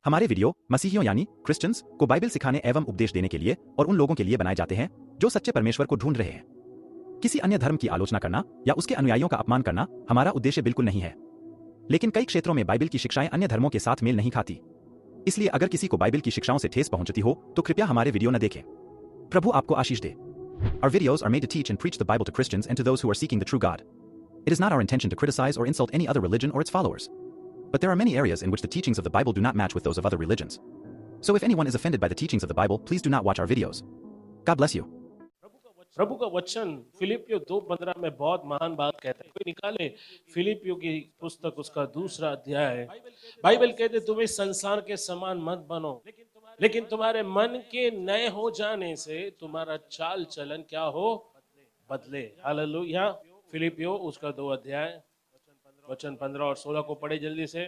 हमारे वीडियो मसीहियों यानी क्रिश्चियंस को बाइबल सिखाने एवं उपदेश देने के लिए और उन लोगों के लिए बनाए जाते हैं जो सच्चे परमेश्वर को ढूंढ रहे हैं। किसी अन्य धर्म की आलोचना करना या उसके अनुयायियों का अपमान करना हमारा उद्देश्य बिल्कुल नहीं है। लेकिन कई क्षेत्रों में बाइबल की शिक्षाएं अन्य धर्मों के साथ मेल नहीं खाती। इसलिए अगर किसी को बाइबल की शिक्षाओं से ठेस पहुंचती हो तो कृपया हमारे वीडियो न देखें। प्रभु आपको आशीष दे। Our videos are made to teach and preach the Bible to Christians and to those who are seeking the true God. It is not our intention to criticize or insult any other religion or its followers. But there are many areas in which the teachings of the Bible do not match with those of other religions. So if anyone is offended by the teachings of the Bible, please do not watch our videos. God bless you. प्रभु का वचन फिलिपियो 2:15 में बहुत महान बात कहता है। कोई निकाले फिलिपियो की पुस्तक उसका 2 अध्याय। बाइबल कहते तुम्हें संसार के समान मत बनो, लेकिन तुम्हारे मन के नए हो जाने से तुम्हारा चाल चलन क्या हो, बदले। हालेलुया। फिलिपियो उसका 2 अध्याय वचन 15 और 16 को पढ़े जल्दी से।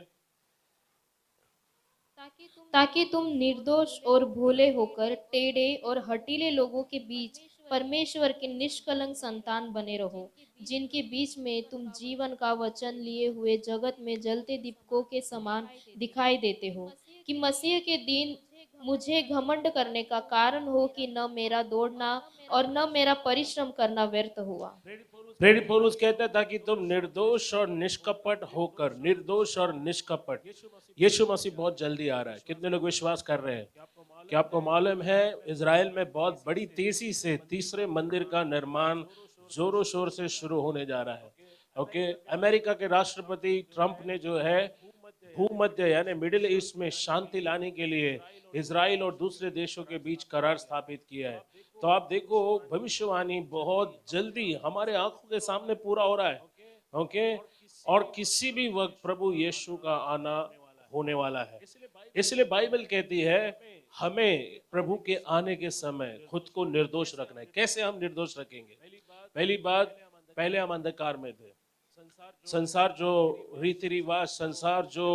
ताकि तुम निर्दोष और भोले होकर टेढ़े और हठीले लोगों के बीच परमेश्वर के निष्कलंक संतान बने रहो, जिनके बीच में तुम जीवन का वचन लिए हुए जगत में जलते दीपकों के समान दिखाई देते हो, कि मसीह के दिन मुझे घमंड करने का कारण हो कि न मेरा दौड़ना और न मेरा परिश्रम करना व्यर्थ हुआ। प्रेरित पौलुस कहता है ताकि तुम निर्दोष और निष्कपट होकर, निर्दोष और निष्कपट। यीशु मसीह बहुत जल्दी आ रहा है। कितने लोग विश्वास कर रहे हैं? क्या आपको मालूम है इजराइल में बहुत बड़ी तेजी से तीसरे मंदिर का निर्माण जोरों शोर से शुरू होने जा रहा है। ओके, अमेरिका के राष्ट्रपति ट्रंप ने जो है भूमध्य यानी मिडिल ईस्ट में शांति लाने के लिए इजराइल और दूसरे देशों के बीच करार स्थापित किया है। तो आप देखो भविष्यवाणी बहुत जल्दी हमारे आंखों के सामने पूरा हो रहा है। ओके, और किसी भी वक्त प्रभु यीशु का आना होने वाला है। इसलिए बाइबल कहती है हमें प्रभु के आने के समय खुद को निर्दोष रखना है। कैसे हम निर्दोष रखेंगे? पहली बात, पहले हम अंधकार में थे। संसार जो रीति रिवाज, संसार जो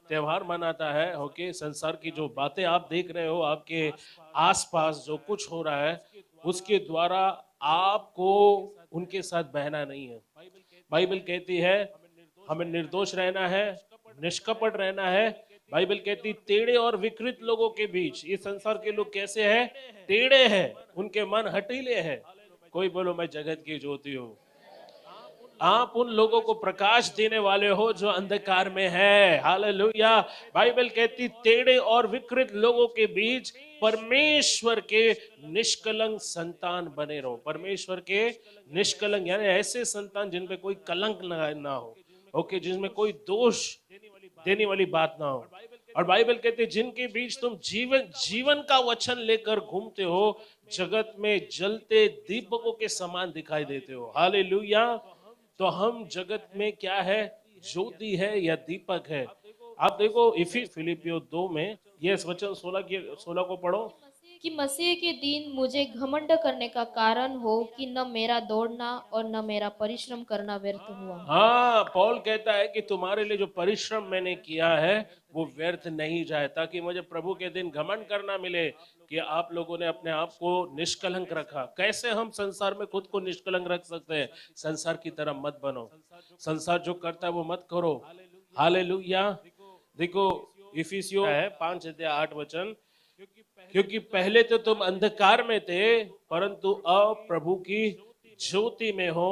त्योहार मनाता है, ओके, संसार की जो बातें आप देख रहे हो, आपके आसपास जो कुछ हो रहा है, उसके द्वारा आपको उनके साथ बहना नहीं है। बाइबल कहती है हमें निर्दोष रहना है, निष्कपट रहना है। बाइबल कहती टेढ़े और विकृत लोगों के बीच। ये संसार के लोग कैसे हैं? टेढ़े हैं, उनके मन हठीले हैं। कोई बोलो मैं जगत की ज्योति हूँ। आप उन लोगों को प्रकाश देने वाले हो जो अंधकार में है। हालेलुया। बाइबल कहती टेढ़े और विकृत लोगों के बीच परमेश्वर के निष्कलंक संतान बने रहो। परमेश्वर के निष्कलंक यानी ऐसे संतान जिनपे कोई कलंक ना हो, ओके, जिसमें कोई दोष देने वाली बात ना हो। और बाइबल कहते जिनके बीच तुम जीवन का वचन लेकर घूमते हो, जगत में जलते दीपकों के समान दिखाई देते हो। हालेलुया। तो हम जगत में क्या है? ज्योति है या दीपक है? आप देखो फिलिपियो 2 में ये वचन 16 को पढ़ो कि मसीह के दिन मुझे घमंड करने का कारण हो कि न मेरा दौड़ना और न मेरा परिश्रम करना व्यर्थ हुआ। हाँ, पौल कहता है कि तुम्हारे लिए जो परिश्रम मैंने किया है वो व्यर्थ नहीं जाए, ताकि मुझे प्रभु के दिन घमंड करना मिले कि आप लोगों ने अपने आप को निष्कलंक रखा। कैसे हम संसार में खुद को निष्कलंक रख सकते हैं? संसार की तरह मत बनो। संसार जो करता है वो मत करो। हालेलुया। देखो इफिसियों 5:8 वचन, क्योंकि पहले तो तुम अंधकार में थे परंतु अब प्रभु की ज्योति में हो,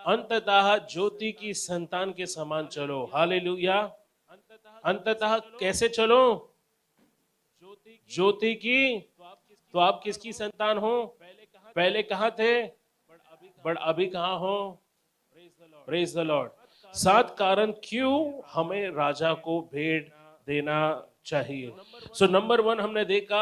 अंततः ज्योति की संतान के समान चलो। हालेलुया। अंततः कैसे चलो? ज्योति की। तो आप किसकी संतान हो? पहले कहाँ थे, बट अभी कहाँ हो? Praise the Lord. 7 कारण क्यों हमें राजा को भेंट देना चाहिए। सो नंबर 1 हमने देखा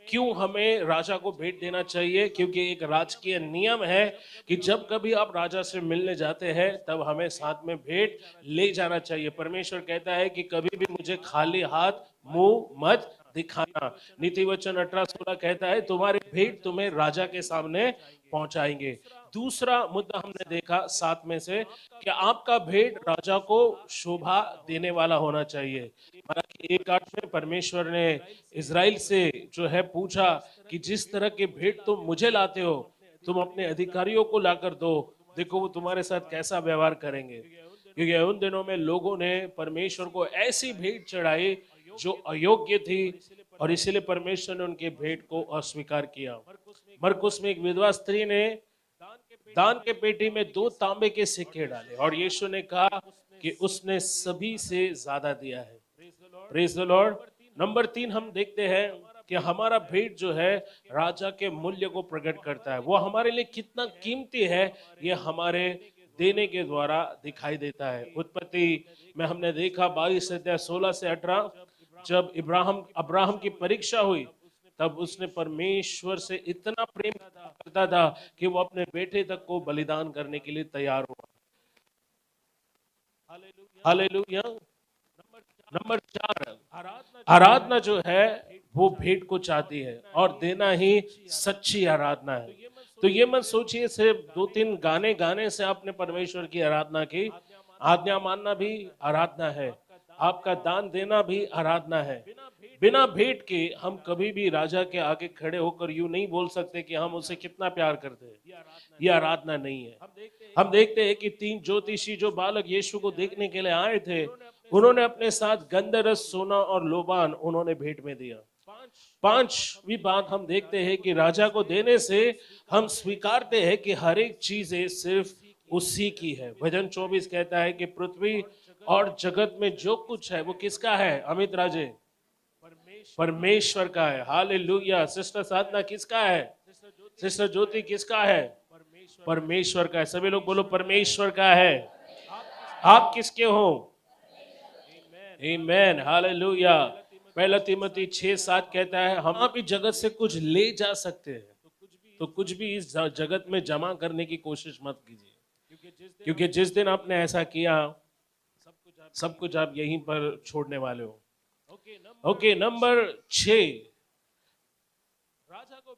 क्यों हमें राजा को भेंट देना चाहिए, क्योंकि एक राजकीय नियम है कि जब कभी आप राजा से मिलने जाते हैं तब हमें साथ में भेंट ले जाना चाहिए। परमेश्वर कहता है कि कभी भी मुझे खाली हाथ मुंह मत दिखाना। नीति वचन 18:16 कहता है तुम्हारी भेंट तुम्हें राजा के सामने पहुंचाएंगे। दूसरा मुद्दा हमने देखा 7 में से कि आपका भेंट राजा को शोभा देने वाला होना चाहिए। मलाकी 1:8 में परमेश्वर ने इजराइल से जो है पूछा कि जिस तरह के भेंट तुम मुझे लाते हो, तुम अपने अधिकारियों को लाकर दो, देखो वो तुम्हारे साथ कैसा व्यवहार करेंगे। क्योंकि उन दिनों में लोगों ने परमेश्वर को ऐसी भेंट चढ़ाई जो अयोग्य थी और इसीलिए परमेश्वर ने उनके भेंट को अस्वीकार किया। मरकुस में एक विधवा स्त्री ने दान के पेटी में 2 तांबे के सिक्के डाले और यीशु ने कहा कि उसने सभी से ज्यादा दिया है। Praise the Lord. नंबर 3 हम देखते हैं कि हमारा भेंट जो है राजा के मूल्य को प्रकट करता है। वो हमारे लिए कितना कीमती है ये हमारे देने के द्वारा दिखाई देता है। उत्पत्ति में हमने देखा 22 अध्याय 16 से 18, जब अब्राहम की परीक्षा हुई तब उसने परमेश्वर से इतना प्रेम करता था कि वो अपने बेटे तक को बलिदान करने के लिए तैयार हुआ। हालेलुया। नंबर 4, आराधना जो है वो भेंट को चाहती है और देना ही सच्ची आराधना है। तो ये मत सोचिए सिर्फ 2-3 गाने गाने से आपने परमेश्वर की आराधना की। आज्ञा मानना भी आराधना है, आपका दान देना भी आराधना है। बिना भेंट के हम कभी भी राजा के आगे खड़े होकर यूं नहीं बोल सकते कि हम उसे कितना प्यार करते हैं। ये आराधना नहीं है। हम देखते हैं कि 3 ज्योतिषी जो बालक यीशु को देखने के लिए आए थे, उन्होंने अपने साथ गंधरस, सोना और लोबान उन्होंने भेंट में दिया। 5वीं बात हम देखते हैं कि राजा को देने से हम स्वीकारते हैं कि हर एक चीजें सिर्फ उसी की है। भजन 24 कहता है कि पृथ्वी और जगत में जो कुछ है वो किसका है? अमित राजे, परमेश्वर का है। हालेलुया। सिस्टर साधना किसका है? सिस्टर ज्योति किसका है? परमेश्वर का है। सभी लोग बोलो परमेश्वर का है। आप किसके हो? आमीन। हालेलुया। 1 तीमुथी 6:7 कहता है हम आप इस जगत से कुछ ले जा सकते हैं, तो कुछ भी इस जगत में जमा करने की कोशिश मत कीजिए, क्योंकि जिस दिन आपने ऐसा किया सब कुछ आप यहीं पर छोड़ने वाले हो। ओके, नंबर 6,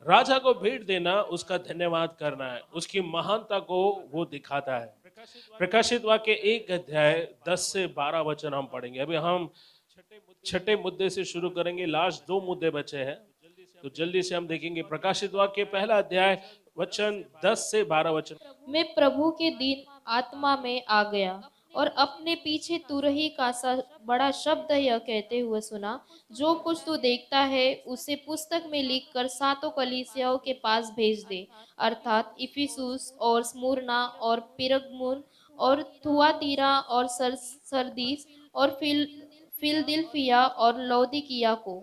राजा को भेंट देना, उसका धन्यवाद करना है, उसकी महानता को वो दिखाता है। प्रकाशित वाक्य 1 अध्याय 10 से 12 वचन हम पढ़ेंगे। अभी हम 6ठे मुद्दे से शुरू करेंगे, लास्ट 2 मुद्दे बचे हैं, तो जल्दी से हम देखेंगे। प्रकाशित वाक्य 1 अध्याय वचन 10 से 12 वचन। मैं प्रभु के दिन आत्मा में आ गया और अपने पीछे तुरही का सा बड़ा शब्द यह कहते हुए सुना, जो कुछ तू देखता है उसे पुस्तक में लिखकर 7 कलीसियाओं के पास भेज दे, अर्थात इफिसुस और स्मुरना और पिरगमुन और थुआतीरा और सरदीस और फिलदिल्फिया और लौदीकिया को।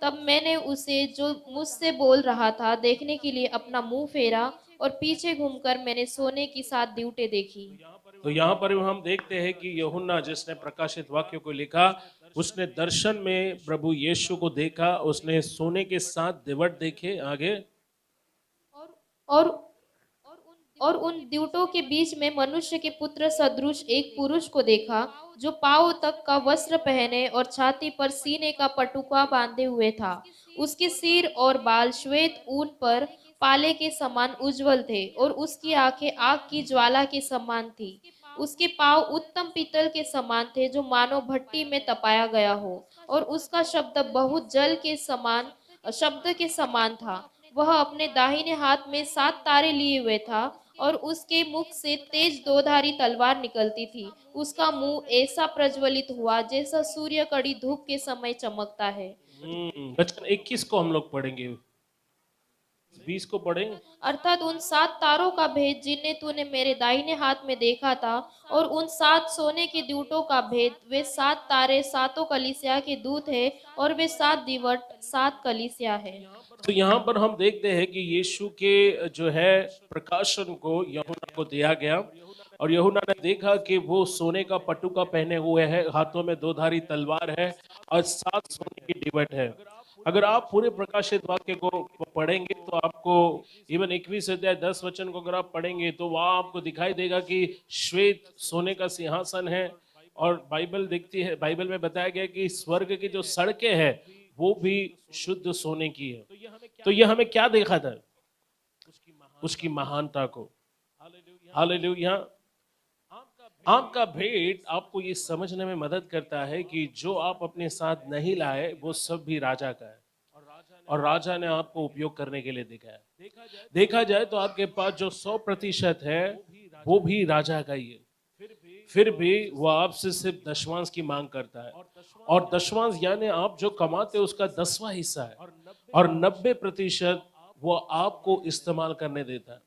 तब मैंने उसे जो मुझसे बोल रहा था देखने के लिए अपना मुंह फेरा और पीछे घूमकर मैंने सोने की 7 दीवटें देखी। तो यहाँ पर हम देखते हैं कि यूहन्ना जिसने प्रकाशित वाक्य को लिखा, उसने दर्शन में प्रभु यीशु को देखा, उसने सोने के 7 दीवट देखे। आगे और उन दीवटों के बीच में मनुष्य के पुत्र सदृश एक पुरुष को देखा, जो पांव तक का वस्त्र पहने और छाती पर सीने का पटुका बांधे हुए था। उसके सिर और बाल श्वेत ऊन पर पाले के समान उज्जवल थे और उसकी आंखें आग की ज्वाला के समान थी। उसके पांव उत्तम पीतल के समान थे, जो मानो भट्टी में तपाया गया हो, और उसका शब्द बहुत जल के समान शब्द के समान था। वह अपने दाहिने हाथ में 7 तारे लिए हुए था और उसके मुख से तेज 2-धारी तलवार निकलती थी। उसका मुंह ऐसा प्रज्वलित हुआ जैसा सूर्य कड़ी धूप के समय चमकता है। वचन 21 को हम लोग पढ़ेंगे, 20 को पढ़ेंगे। अर्थात उन 7 तारों का भेद जिन्हें तूने मेरे दाहिने हाथ में देखा था, और उन 7 सोने के दीवटों का भेद, वे 7 तारे 7 कलीसिया के दूत है और वे 7 दीवट 7 कलीसिया है। तो यहाँ पर हम देखते हैं कि यीशु के जो है प्रकाशन को यूहन्ना को दिया गया और यूहन्ना ने देखा कि वो सोने का पटुका पहने हुए है, हाथों में 2-धारी तलवार है और 7 सोने की दीवट है। अगर आप पूरे प्रकाशित वाक्य को पढ़ेंगे तो आपको इवन 21 अध्याय 10 वचन को अगर आप पढ़ेंगे तो वहां आपको दिखाई देगा कि श्वेत सोने का सिंहासन है और बाइबल दिखती है, बाइबल में बताया गया कि स्वर्ग की जो सड़कें हैं वो भी शुद्ध सोने की है। तो ये हमें क्या देखा था? उसकी महानता को। हालेलुया। आपका भेंट आपको ये समझने में मदद करता है कि जो आप अपने साथ नहीं लाए वो सब भी राजा का है और राजा ने आपको उपयोग करने के लिए देखा जाए तो आपके पास जो 100% है वो भी राजा का ही है। फिर भी वो आपसे सिर्फ दशमांश की मांग करता है, और दशमांश यानी आप जो कमाते हो उसका 10वां हिस्सा है, और 90% वो आपको इस्तेमाल करने देता है।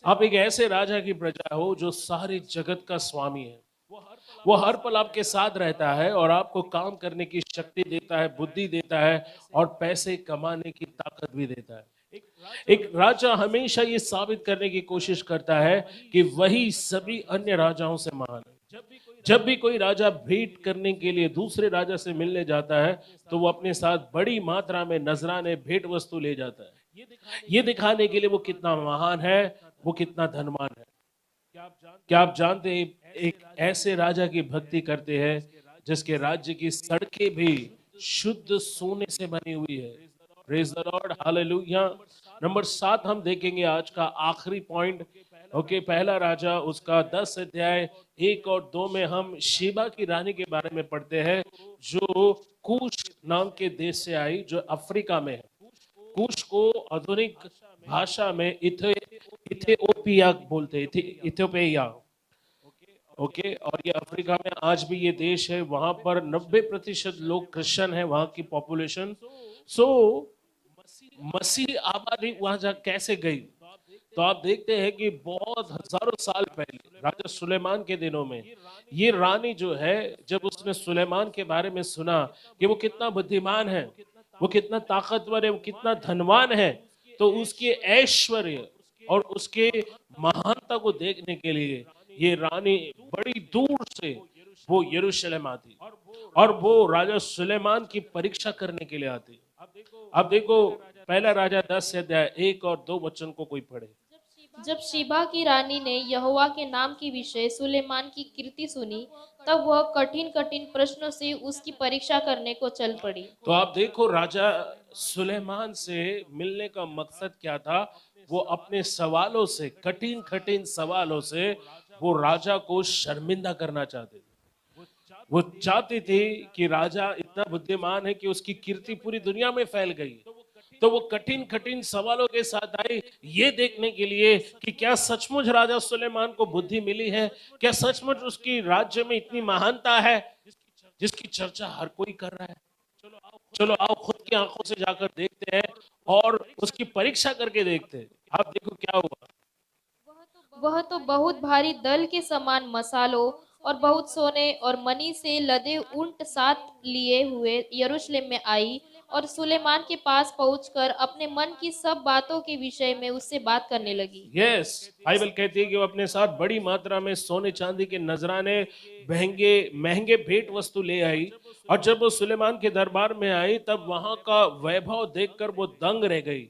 आप एक ऐसे राजा की प्रजा हो जो सारी जगत का स्वामी है। वो हर पल आपके साथ रहता है और आपको काम करने की शक्ति देता है, बुद्धि देता है, और पैसे कमाने की ताकत भी देता है। एक राजा हमेशा ये साबित करने की कोशिश करता है कि वही सभी अन्य राजाओं से महान है। जब भी कोई राजा भेंट करने के लिए दूसरे राजा से मिलने जाता है, तो वो अपने साथ बड़ी मात्रा में नजराने, भेंट वस्तु ले जाता है, ये दिखाने के लिए वो कितना महान है, वो कितना धनवान है। क्या आप जानते हैं, एक ऐसे राजा की भक्ति करते हैं जिसके राज्य की सड़कें भी शुद्ध सोने से बनी हुई है। Praise the lord, hallelujah. Number 7 हम देखेंगे आज का आखिरी पॉइंट। ओके, पहला राजा उसका 10 अध्याय 1 और 2 में हम शीबा की रानी के बारे में पढ़ते हैं, जो कूश नाम के देश से आई, जो अफ्रीका में है। कूश को आधुनिक भाषा में इथियोपिया बोलते हैं, इथियोपिया। ओके, और ये अफ्रीका में आज भी ये देश है। वहां पर 90% लोग क्रिश्चियन है, वहां की पॉपुलेशन। सो मसीह आबादी वहां जा कैसे गई, तो आप देखते हैं कि बहुत हजारों साल पहले राजा सुलेमान के दिनों में ये रानी जो है, जब उसने सुलेमान के बारे में सुना कि वो कितना बुद्धिमान है, वो कितना ताकतवर है, वो कितना धनवान है, तो उसके ऐश्वर्य और उसके महानता को देखने के लिए ये रानी बड़ी दूर से वो यरूशलेम आती, और वो राजा सुलेमान की परीक्षा करने के लिए आती। अब देखो, पहला राजा 10 अध्याय 1 और 2 वचन को कोई पढ़े। जब शीबा की रानी ने यहोवा के नाम के विषय सुलेमान की कीर्ति सुनी, तब वह कठिन कठिन प्रश्नों से उसकी परीक्षा करने को चल पड़ी। तो आप देखो, राजा सुलेमान से मिलने का मकसद क्या था? वो अपने सवालों से, कठिन कठिन सवालों से वो राजा को शर्मिंदा करना चाहते थे। वो चाहती थी कि राजा इतना बुद्धिमान है कि उसकी कीर्ति पूरी दुनिया में फैल गई। तो वो कठिन कठिन सवालों के साथ आई, ये देखने के लिए कि क्या सचमुच राजा सुलेमान को बुद्धि मिली है, क्या सचमुच उसकी राज्य में इतनी महानता है जिसकी चर्चा हर कोई कर रहा है। चलो आओ खुद की आंखों से जाकर देखते हैं और उसकी परीक्षा करके देखते हैं। आप देखो क्या हुआ। वह तो बहुत भारी दल के समान मसालों और बहुत सोने और मणि से लदे ऊंट साथ लिए हुए यरूशलेम में आई, और सुलेमान के पास पहुंचकर अपने मन की सब बातों के विषय में उससे बात करने लगी। यस, बाइबल कहती है कि वो अपने साथ बड़ी मात्रा में सोने चांदी के नजराने, महंगे महंगे भेंट वस्तु ले आई, और जब वो सुलेमान के दरबार में आई, तब वहां का वैभव देखकर वो दंग रह गई।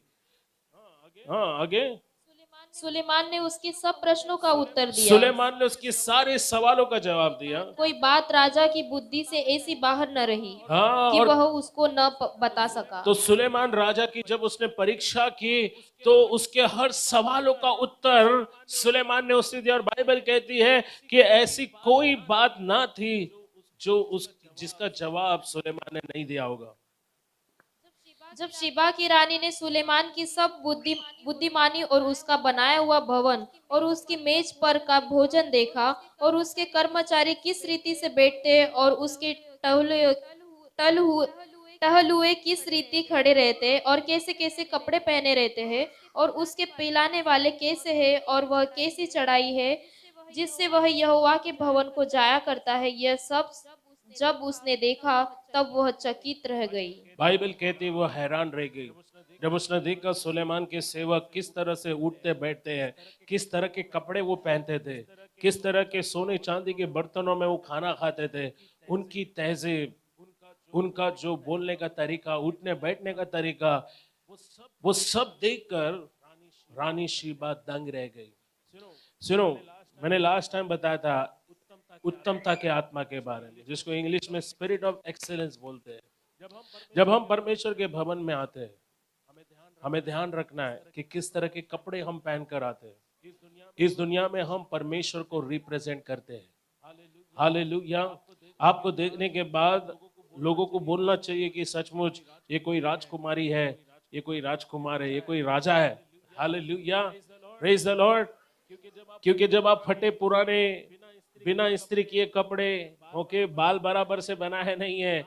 हाँ, आगे। सुलेमान ने उसके सब प्रश्नों का उत्तर दिया। सुलेमान ने उसके सारे सवालों का जवाब दिया। कोई बात राजा की बुद्धि से ऐसी बाहर न रही हाँ, कि और वह उसको न बता सका। तो सुलेमान राजा की जब उसने परीक्षा की, तो उसके हर सवालों का उत्तर सुलेमान ने उससे दिया, और बाइबल कहती है कि ऐसी कोई बात ना थी जो जिसका जवाब सुलेमान ने नहीं दिया होगा। जब शिबा की रानी ने सुलेमान की सब बुद्धिमानी और उसका बनाया हुआ भवन और उसकी मेज पर का भोजन देखा, और उसके कर्मचारी किस रीति से बैठते और उसके टहलुए किस रीति खड़े रहते और कैसे कैसे कपड़े पहने रहते हैं, और उसके पिलाने वाले कैसे हैं, और वह कैसी चढ़ाई है जिससे वह यहोवा के भवन को जाया करता है, यह सब जब उसने देखा, तब वह चकित रह गई। बाइबल कहती है वो हैरान रह गई जब उसने देखा सुलेमान के सेवक किस तरह से उठते बैठते हैं, किस तरह के कपड़े वो पहनते थे, किस तरह के सोने चांदी के बर्तनों में वो खाना खाते थे, उनकी तहजीब, उनका जो बोलने का तरीका, उठने बैठने का तरीका, वो सब देखकर रानी शीबा दंग रह गई। सुनो, मैंने लास्ट टाइम बताया था उत्तमता के आत्मा के बारे में, जिसको इंग्लिश में स्पिरिट ऑफ एक्सेलेंस बोलते हैं। जब हम परमेश्वर के भवन में आते हैं, हमें ध्यान रखना है कि किस तरह के कपड़े हम पहन कर आते हैं। इस दुनिया में हम परमेश्वर को रिप्रेजेंट करते हैं। हालेलुया। आपको देखने के बाद लोगों को बोलना चाहिए कि सचमुच ये कोई राजकुमारी है, ये कोई राजकुमार है, ये कोई राजा है। Hallelujah, praise the Lord. क्योंकि जब आप फटे पुराने बिना इस्त्री किए कपड़े, ओके, बाल बराबर से बना है नहीं है,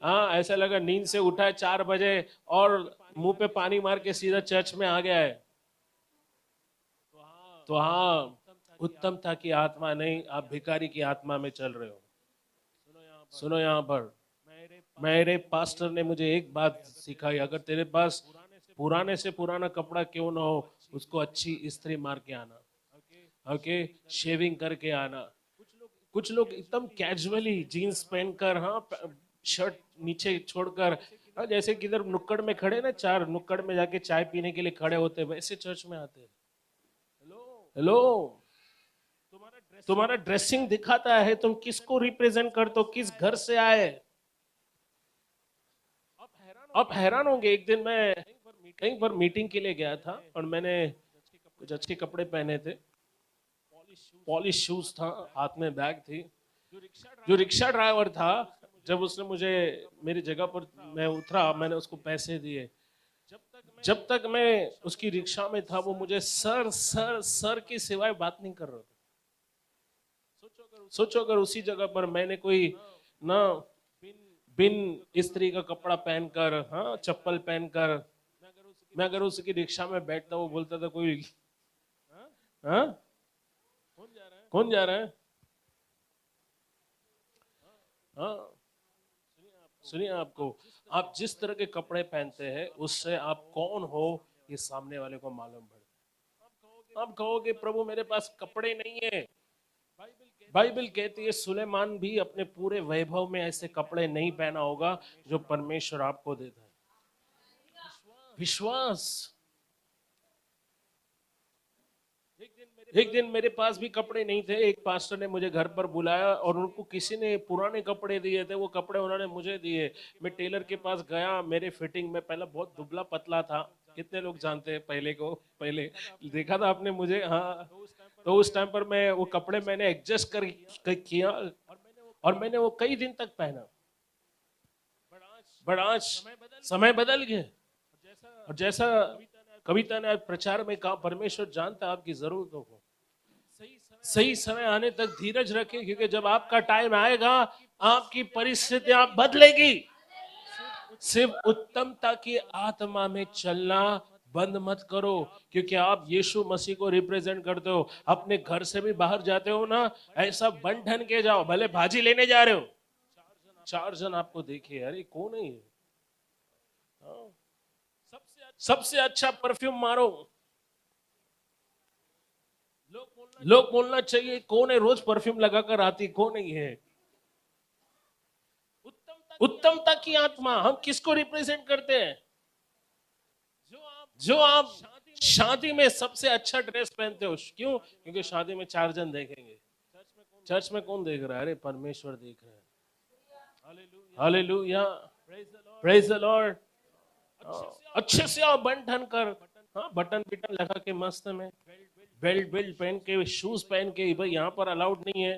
हाँ, ऐसा लगा नींद से उठा है 4 बजे और मुंह पे पानी मार के सीधा चर्च में आ गया है। तो हाँ, उत्तमता की आत्मा नहीं, आप भिखारी की आत्मा में चल रहे हो। सुनो यहाँ पर, मेरे पास्टर ने मुझे एक बात सिखाई, अगर तेरे पास पुराने से पुराना कपड़ा क्यों ना हो, उसको अच्छी इस्त्री मार के आना, ओके, शेविंग करके आना। कुछ लोग एकदम कैजुअली जीन्स पहनकर, हाँ, शर्ट नीचे छोड़कर, हाँ, जैसे किधर नुक्कड़ में खड़े ना, 4 नुक्कड़ में जाके चाय पीने के लिए खड़े होते, वैसे चर्च में आते। हेलो, तुम्हारा ड्रेसिंग दिखाता है तुम किसको रिप्रेजेंट करते हो, किस घर से आए। आप हैरान होंगे, एक दिन मैं कहीं पर मीटिंग के लिए गया था और मैंने कुछ अच्छे कपड़े पहने थे, पॉलिश शूज था, हाथ में बैग थी। जो रिक्शा ड्राइवर था, जब उसने मुझे मेरी जगह पर मैं उतरा, मैंने उसको पैसे दिए। जब तक मैं उसकी रिक्शा में था, वो मुझे सर सर सर की सिवाय बात नहीं कर रहा था। सोचो अगर उसी जगह पर मैंने कोई ना बिन इस्त्री का कपड़ा पहनकर, हाँ, चप्पल पहनकर, मैं अगर उसकी रिक्शा में बैठता, वो बोलता था कोई, हाँ, कौन जा रहा है, हाँ, सुनिए, आपको, आप जिस तरह के कपड़े पहनते हैं उससे आप कौन हो ये सामने वाले को मालूम पड़ता। आप कहोगे प्रभु मेरे पास कपड़े नहीं है, बाइबल कहती है सुलेमान भी अपने पूरे वैभव में ऐसे कपड़े नहीं पहना होगा जो परमेश्वर आपको देता है। विश्वास। एक दिन मेरे पास भी कपड़े नहीं थे, एक पास्टर ने मुझे घर पर बुलाया और उनको किसी ने पुराने कपड़े दिए थे, वो कपड़े उन्होंने मुझे दिए। मैं टेलर के पास गया, मेरे फिटिंग में, पहले बहुत दुबला पतला था, कितने लोग जानते हैं पहले देखा था आपने मुझे, हाँ, तो उस टाइम पर मैं वो कपड़े मैंने एडजस्ट कर किया और मैंने वो कई दिन तक पहना। बट आज समय बदल गया और जैसा कविता ने आज प्रचार में कहा, परमेश्वर जानता है आपकी जरूरतों को। सही समय आने तक धीरज रखें, क्योंकि जब आपका टाइम आएगा आपकी परिस्थितियां बदलेगी। सिर्फ उत्तमता की आत्मा में चलना बंद मत करो, क्योंकि आप यीशु मसीह को रिप्रेजेंट करते हो। अपने घर से भी बाहर जाते हो ना, ऐसा बन ठन के जाओ, भले भाजी लेने जा रहे हो, 4 जन आपको देखे, अरे कौन है ये, सबसे अच्छा परफ्यूम मारो, लोग बोलना चाहिए कौन है रोज परफ्यूम लगाकर आती, कौन है ये। उत्तमता की आत्मा, हम किसको रिप्रेजेंट करते हैं? जो आप शादी में सबसे अच्छा ड्रेस पहनते हो, क्यों? क्योंकि शादी में 4 जन देखेंगे। चर्च में कौन देख रहा है? अरे परमेश्वर देख रहा है। Hallelujah, praise the Lord. अच्छे से आओ बन ठन कर, हाँ, बटन बिटन लगा के मस्त में, बेल्ट पहन के, शूज पहन के, भाई यहाँ पर अलाउड नहीं है,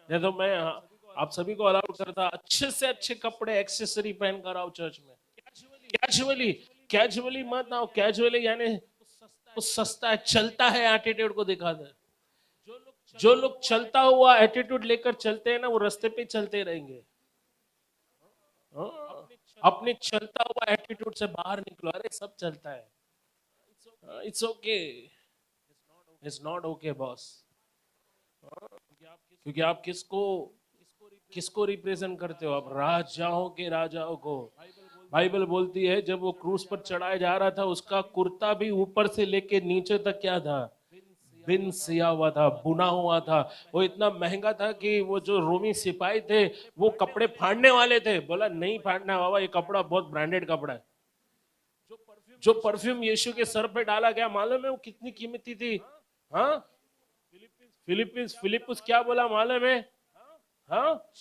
नहीं तो मैं आप सभी को अलाउड करता। अच्छे से अच्छे कपड़े, एक्सेसरी पहन कर आओ चर्च में। कैजुअली मत आओ, कैजुअली यानी वो सस्ता है, चलता है एटीट्यूड को दिखाता है। जो लोग चलता हुआ एटीट्यूड लेकर चलते हैं ना, वो रास्ते पे चलते रहेंगे। अपने चलता हुआ एटीट्यूड से बाहर निकलो। अरे सब चलता है, it's okay, it's not okay boss. क्योंकि आप किसको रिप्रेजेंट करते हो? आप राजाओं के राजाओं को। बाइबल बोलती है जब वो क्रूस पर चढ़ाया जा रहा था, उसका कुर्ता भी ऊपर से लेके नीचे तक क्या था? बिन सिया हुआ था, बुना हुआ था। वो इतना महंगा था कि वो जो रोमी सिपाही थे वो कपड़े फाड़ने वाले थे। बोला नहीं फाड़ना बाबा, ये कपड़ा बहुत ब्रांडेड कपड़ा है। जो परफ्यूम यीशु के सर पे डाला गया, मालूम है वो कितनी कीमती थी? हाँ, फिलिपिस क्या बोला मालूम है? हाँ,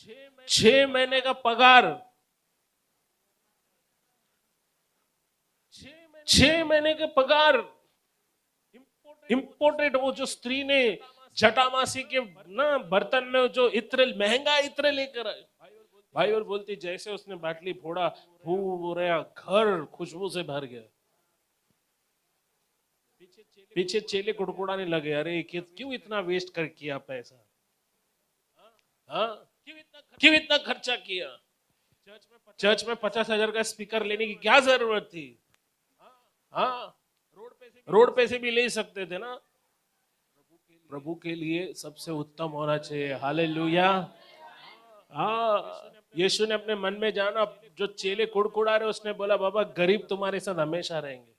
6 महीने का पगार, 6 महीने के पगार इंपोर्टेड। वो जो स्त्री ने जटामासी के ना बर्तन में जो इत्र, महंगा इत्र लेकर आए, बाइबल बोलती जैसे उसने बाटली फोड़ा, पूरा घर खुशबू से भर गया। पीछे चेले कुड़कुड़ाने लगे, अरे क्यों इतना वेस्ट कर किया पैसा। हाँ, क्यों इतना खर्चा किया? चर्च में 50,000 का स्पीकर लेने की क्या जरूरत थी? हाँ, रोड पे से भी ले सकते थे ना। प्रभु के लिए सबसे उत्तम होना चाहिए। हालेलुया। हाँ, यीशु ने अपने मन में जाना, जो चेले कुड़कुड़ा रहे, उसने बोला बाबा गरीब तुम्हारे साथ हमेशा रहेंगे,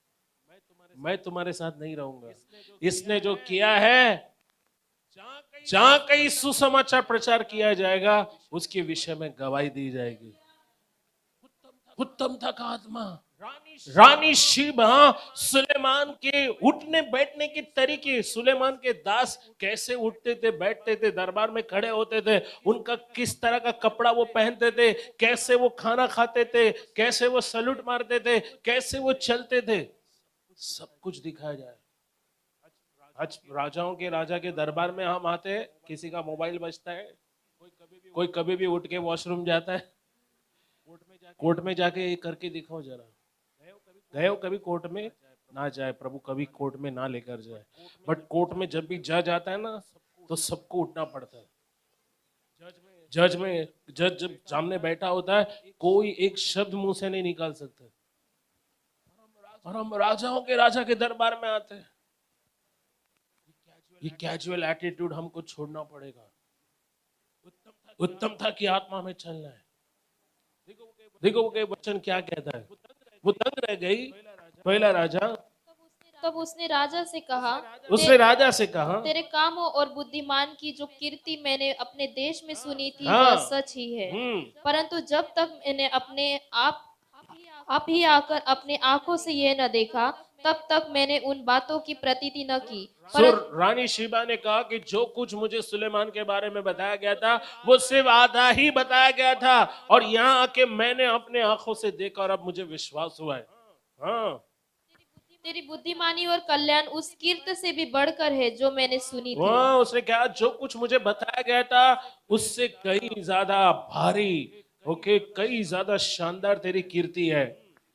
मैं तुम्हारे साथ नहीं रहूंगा। इसने जो किया है, जहां कहीं सुसमाचार प्रचार किया जाएगा उसके विषय में गवाही दी जाएगी। उत्तमता का आत्मा। रानी शीबा सुलेमान के उठने बैठने के तरीके, सुलेमान के दास कैसे उठते थे, बैठते थे, दरबार में खड़े होते थे, उनका किस तरह का कपड़ा वो पहनते थे, कैसे वो खाना खाते थे, कैसे वो सलूट मारते थे, कैसे वो चलते थे, सब कुछ दिखाया जाए। आज राजाओं के राजा के दरबार में हम आते हैं, किसी का मोबाइल बजता है, कोई कभी भी उठ के वॉशरूम जाता है, कोर्ट में जाके करके दिखाओ जरा। गए हो कभी कोर्ट में? ना जाए प्रभु, कभी कोर्ट में ना लेकर जाए। बट कोर्ट में जब भी जज आता है ना, तो सबको उठना पड़ता है। जज जब सामने बैठा होता है, कोई एक शब्द मुंह से नहीं निकाल सकता। और हम राजाओं के राजा के दरबार में आते हैं। ये कैजुअल एटीट्यूड हमको छोड़ना पड़ेगा। उत्तमता की आत्मा में चलना है। देखो वो वचन क्या कहता है। वो दंग रह गई, पहला राजा। तब उसने राजा से कहा, तेरे कामों और बुद्धिमान की जो कीर्ति मैंने अपने देश में सुनी थी, हाँ, वह सच ही है। परंतु जब तक मैंने अपने आप ही आकर अपने आंखों से यह न देखा, तब तक मैंने उन बातों की प्रतीति न की। रानी शीबा ने कहा कि जो कुछ मुझे सुलेमान के बारे में बताया गया था, वो सिर्फ आधा ही बताया गया था, और यहाँ आके मैंने अपने आंखों से देखा और अब मुझे विश्वास हुआ है। हाँ, तेरी बुद्धिमानी और कल्याण उस कीर्ति से भी बढ़कर है जो मैंने सुनी थी। उसने कहा जो कुछ मुझे बताया गया था उससे कई ज्यादा भारी, कई ज्यादा शानदार तेरी कीर्ति है।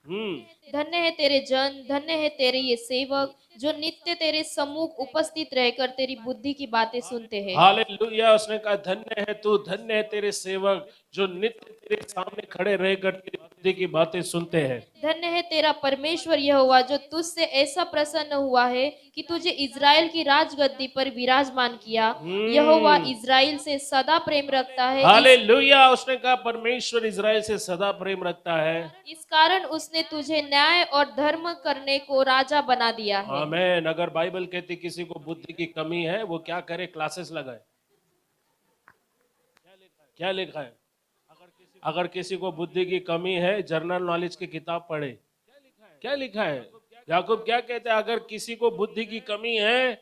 धन्य है तेरे जन, धन्य है तेरे ये सेवक, जो नित्य तेरे सम्मुख उपस्थित रहकर तेरी बुद्धि की बातें सुनते हैं। हालेलुया। उसने कहा धन्य है तू, धन्य है तेरे सेवक जो नित्य तेरे सामने खड़े रहकर तेरी बुद्धि की बातें सुनते हैं। धन्य है तेरा परमेश्वर यहोवा, जो तुझसे ऐसा प्रसन्न हुआ है कि तुझे इजराइल की राजगद्दी पर विराजमान किया। यहोवा इजराइल से सदा प्रेम रखता है। हालेलुया। उसने कहा परमेश्वर इजराइल से सदा प्रेम रखता है, इस कारण उसने तुझे न्याय और धर्म करने को राजा बना दिया है। आमीन। अगर बाइबल कहती किसी को बुद्धि की कमी है, वो क्या करे? क्लासेस लगाए। क्या लिखा है? अगर किसी को बुद्धि की कमी है, जनरल नॉलेज की किताब पढ़े। क्या लिखा है? याकूब क्या कहते हैं? अगर किसी को बुद्धि की कमी है,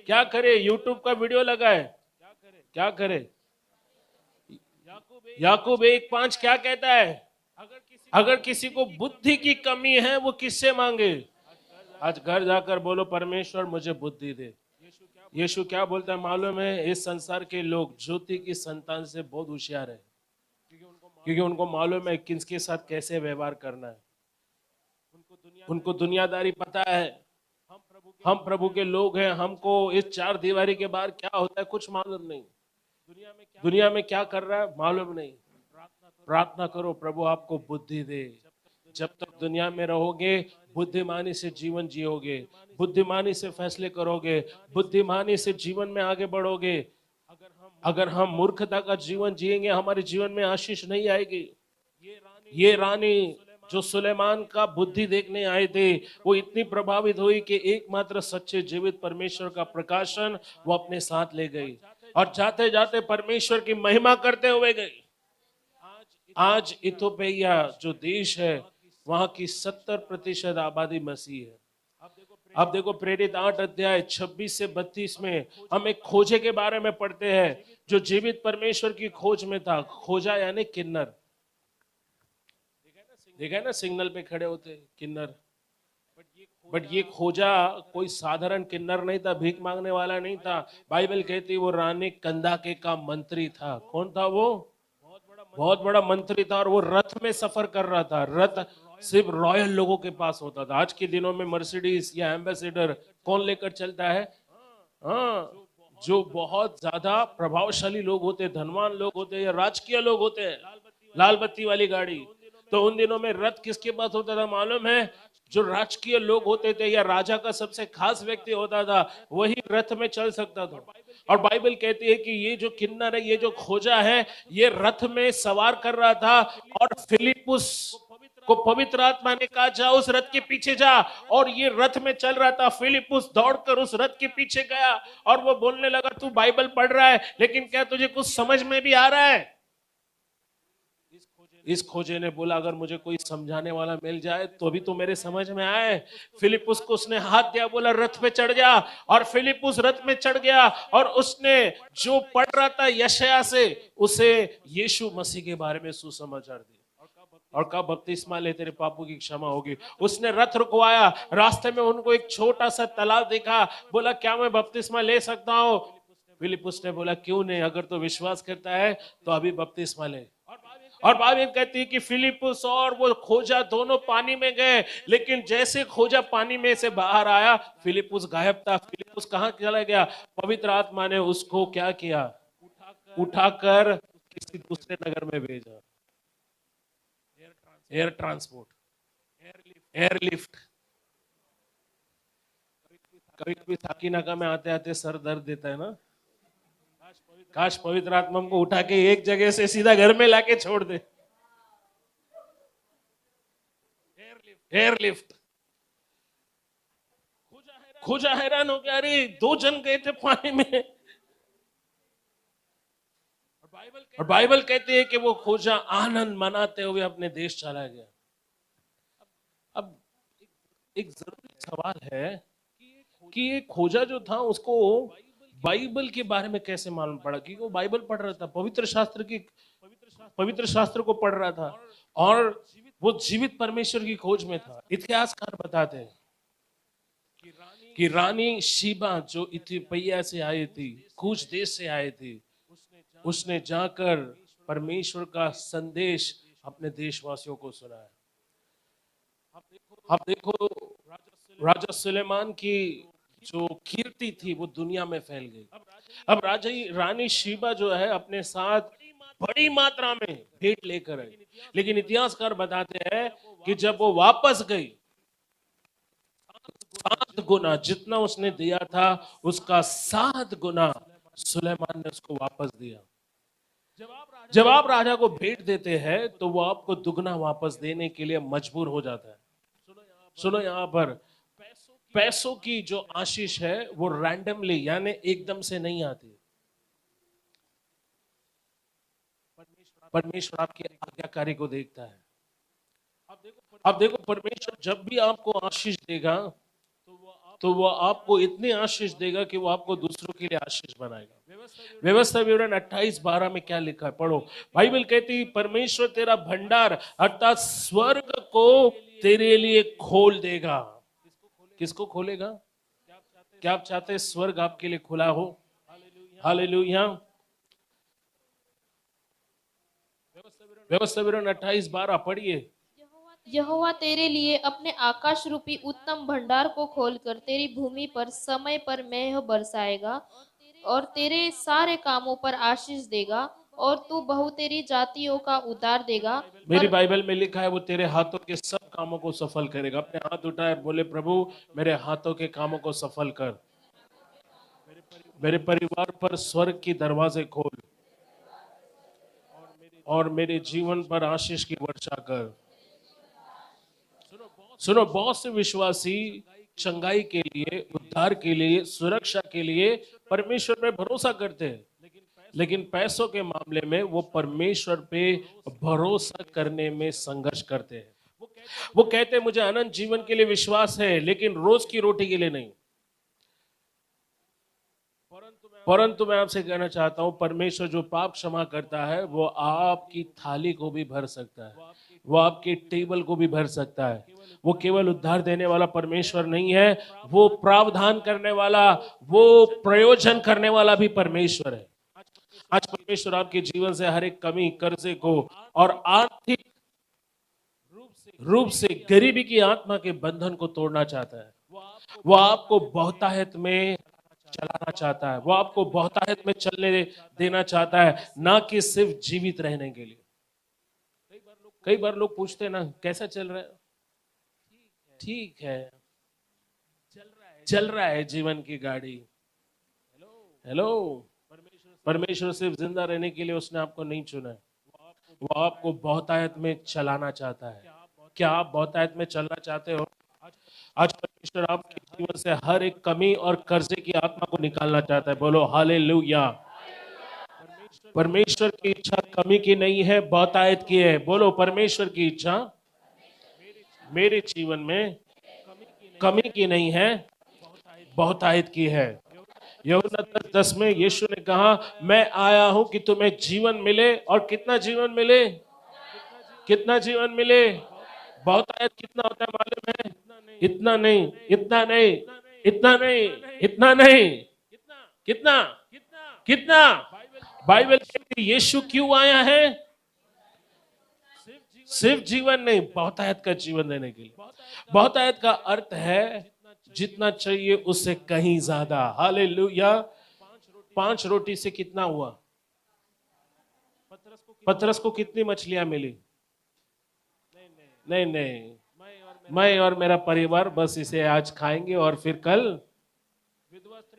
क्या करे? यूट्यूब का वीडियो लगाए। क्या करे? याकूब 1:5 क्या कहता है? अगर किसी को बुद्धि की कमी है, वो किससे मांगे? आज घर जाकर बोलो परमेश्वर मुझे बुद्धि दे। यीशु क्या बोलता है मालूम है? इस संसार के लोग ज्योति की संतान से बहुत होशियार है, क्योंकि उनको मालूम है किसके साथ कैसे व्यवहार करना है। उनको दुनियादारी पता है। हम प्रभु के लोग हैं, हमको इस चार दीवारी के बाहर क्या होता है कुछ मालूम नहीं। दुनिया में क्या कर रहा है मालूम नहीं। प्रार्थना करो प्रभु आपको बुद्धि दे। जब तक दुनिया में रहोगे बुद्धिमानी से जीवन जियोगे, बुद्धिमानी से फैसले करोगे, बुद्धिमानी से जीवन में आगे बढ़ोगे। अगर हम मूर्खता का जीवन जिएंगे, हमारे जीवन में आशीष नहीं आएगी। ये रानी जो सुलेमान का बुद्धि देखने आए थे, वो इतनी प्रभावित हुई कि एकमात्र सच्चे जीवित परमेश्वर का प्रकाशन वो अपने साथ ले गई, और जाते जाते परमेश्वर की महिमा करते हुए गई। आज इथोपिया जो देश है, वहां की 70% आबादी मसीह है। अब देखो प्रेरित 8:26 से 32 में हम एक खोजे के बारे में पढ़ते हैं, जो जीवित परमेश्वर की खोज में था। खोजा यानी किन्नर। देखा है ना, सिग्नल पे खड़े होते किन्नर। बट ये खोजा कोई साधारण किन्नर नहीं था, भीख मांगने वाला नहीं था। बाइबल कहती वो रानी कंदाके का मंत्री था। कौन था वो? बहुत बड़ा मंत्री था, और वो रथ में सफर कर रहा था। रथ सिर्फ रॉयल लोगों के पास होता था। आज के दिनों में मर्सिडीज या एम्बेसडर कौन लेकर चलता है? हाँ, जो बहुत ज्यादा प्रभावशाली लोग होते हैं, धनवान लोग होते हैं या राजकीय लोग होते हैं, लाल बत्ती वाली गाड़ी, तो उन दिनों में रथ किसके पास होता था मालूम है? जो राजकीय लोग होते थे या राजा का सबसे खास व्यक्ति होता था, वही रथ में चल सकता था। और बाइबल कहती है कि ये जो किन्नर है, ये जो खोजा है, ये रथ में सवार कर रहा था, और फिलिपुस को पवित्र आत्मा ने कहा जा उस रथ के पीछे जा, और ये रथ में चल रहा था। फिलिपुस दौड़कर उस रथ के पीछे गया और वो बोलने लगा, तू बाइबल पढ़ रहा है, लेकिन क्या तुझे कुछ समझ में भी आ रहा है? इस खोजे ने बोला, अगर मुझे कोई समझाने वाला मिल जाए तो भी तो मेरे समझ में आए। फिलिपुस को उसने हाथ दिया, बोला रथ पे चढ़ जा, और फिलिपुस रथ में चढ़ गया, और उसने जो पढ़ रहा था यशायाह से, उसे यीशु मसीह के बारे में सुसमाचार दिया, और कहा बपतिस्मा ले, तेरे पापों की क्षमा होगी। उसने रथ रुकवाया, रास्ते में उनको एक छोटा सा तालाब देखा, बोला क्या मैं बपतिस्मा ले सकता हूं? फिलिपुस ने बोला क्यों नहीं, अगर तो विश्वास करता है तो अभी बपतिस्मा ले। और बाइबल कहती है कि फिलिपुस और वो खोजा दोनों पानी में गए, लेकिन जैसे खोजा पानी में से बाहर आया, फिलिपुस गायब था। फिलिपुस कहां चला गया? पवित्र आत्मा ने उसको क्या किया? उठाकर किसी दूसरे नगर में भेजा। Air transport, airlift. कभी कभी साकीनाका में आते आते सर दर्द देता है ना, काश पवित्र आत्मा को उठा के एक जगह से सीधा घर में लाके छोड़ दे। एयरलिफ्ट। खोजा हैरान हो गया, अरे 2 जन गए थे पानी में। और बाइबल कहती है कि वो खोजा आनंद मनाते हुए अपने देश चला गया। अब एक जरूरी सवाल है कि ये खोजा जो था उसको बाइबल के बारे में कैसे मालूम पड़ा? क्योंकि वो बाइबल पढ़ रहा था, पवित्र शास्त्र को पढ़ रहा था, और वो जीवित परमेश्वर की खोज में था। इतिहासकार बताते हैं कि रानी शीबा जो इथियोपिया से आई थी, कूश देश से आई थी, उसने जाकर परमेश्वर का संदेश अपने देशवासियों को सुनाया। आप देखो राजा सुलेमान की जो कीर्ति थी वो दुनिया में फैल गई। अब रानी शीबा जो है अपने साथ बड़ी मात्रा में भेंट लेकर आई, लेकिन इतिहासकार बताते हैं कि जब वो वापस गई, 7 गुना जितना उसने दिया था उसका 7 गुना सुलेमान ने उसको वापस दिया। जब आप राजा को भेंट देते हैं तो वो आपको दुगना वापस देने के लिए मजबूर हो जाता है। सुनो, यहाँ पर पैसों की जो आशीष है वो रैंडमली यानी एकदम से नहीं आती। परमेश्वर आपकी आज्ञाकारी को देखता है। अब देखो परमेश्वर जब भी आपको आशीष देगा तो वो आपको इतनी आशीष देगा कि वो आपको दूसरों के लिए आशीष बनाएगा। व्यवस्था विवरण 28:12 में क्या लिखा है, पढ़ो। बाइबल कहती है परमेश्वर तेरा भंडार अर्थात स्वर्ग को तेरे लिए खोल देगा। किसको खोलेगा? क्या आप चाहते हैं स्वर्ग आपके लिए खुला हो? हालेलुया। व्यवस्था विवरण 28:12 पढ़िए। यहोवा तेरे लिए अपने आकाश रूपी उत्तम भंडार को खोलकर तेरी भूमि पर समय पर मेह बरसाएगा और तेरे सारे कामों पर आशीष देगा, और तू बहुतेरी जातियों का उद्धार देगा। मेरी बाइबल में लिखा है वो तेरे हाथों के सब कामों को सफल करेगा। अपने हाथ उठाए और बोले प्रभु मेरे हाथों के कामों को सफल कर, मेरे परिवार पर स्वर्ग की दरवाजे खोल, और मेरे जीवन पर आशीष की वर्षा कर। सुनो, बहुत से विश्वासी चंगाई के लिए, उद्धार के लिए, सुरक्षा के लिए परमेश्वर पे भरोसा करते हैं, लेकिन पैसों के मामले में वो परमेश्वर पे भरोसा करने में संघर्ष करते हैं। वो कहते हैं मुझे अनंत जीवन के लिए विश्वास है, लेकिन रोज की रोटी के लिए नहीं। परंतु मैं आपसे कहना चाहता हूं परमेश्वर जो पाप क्षमा करता है वो आपकी थाली को भी भर सकता है, वो आपके टेबल को भी भर सकता है। वो केवल उद्धार देने वाला परमेश्वर नहीं है, वो प्रावधान करने वाला, वो प्रयोजन करने वाला भी परमेश्वर है। आज परमेश्वर आपके जीवन से हर एक कमी, कर्जे को और आर्थिक रूप से गरीबी की आत्मा के बंधन को तोड़ना चाहता है। वो आपको बहुतायत में चलाना चाहता है, वो आपको बहुतायत में चलने देना चाहता है, ना कि सिर्फ जीवित रहने के लिए। कई बार लोग पूछते हैं ना, कैसा चल रहा है? ठीक है, चल रहा है जीवन की गाड़ी। हेलो, परमेश्वर सिर्फ जिंदा रहने के लिए उसने आपको नहीं चुना है, वो आपको बहुतायत में चलाना चाहता है। क्या आप बहुतायत में चलना चाहते हो? आज परमेश्वर आपके जीवन से हर एक कमी और कर्जे की आत्मा को निकालना चाहता है। बोलो हालेलुया। परमेश्वर की इच्छा कमी की नहीं है, बहुतायत की है। बोलो, परमेश्वर की इच्छा मेरे जीवन में कमी की नहीं है, बहुतायत की है। यूहन्ना 10:10 में यीशु ने कहा, मैं आया हूं कि तुम्हें जीवन मिले, और कितना जीवन मिले? कितना जीवन मिले? बहुतायत कितना होता है मालूम है? इतना नहीं, इतना नहीं, इतना नहीं, इतना नहीं, कितना कितना? बाइबल कहती है यीशु क्यों आया है? सिर्फ जीवन नहीं, बहुतायत का जीवन देने के लिए। बहुतायत का अर्थ है जितना चाहिए उससे कहीं ज्यादा। हालेलुया। 5 रोटी से कितना हुआ? पतरस को कितनी मछलियां मिली? नहीं नहीं, मैं और मेरा परिवार बस इसे आज खाएंगे और फिर कल।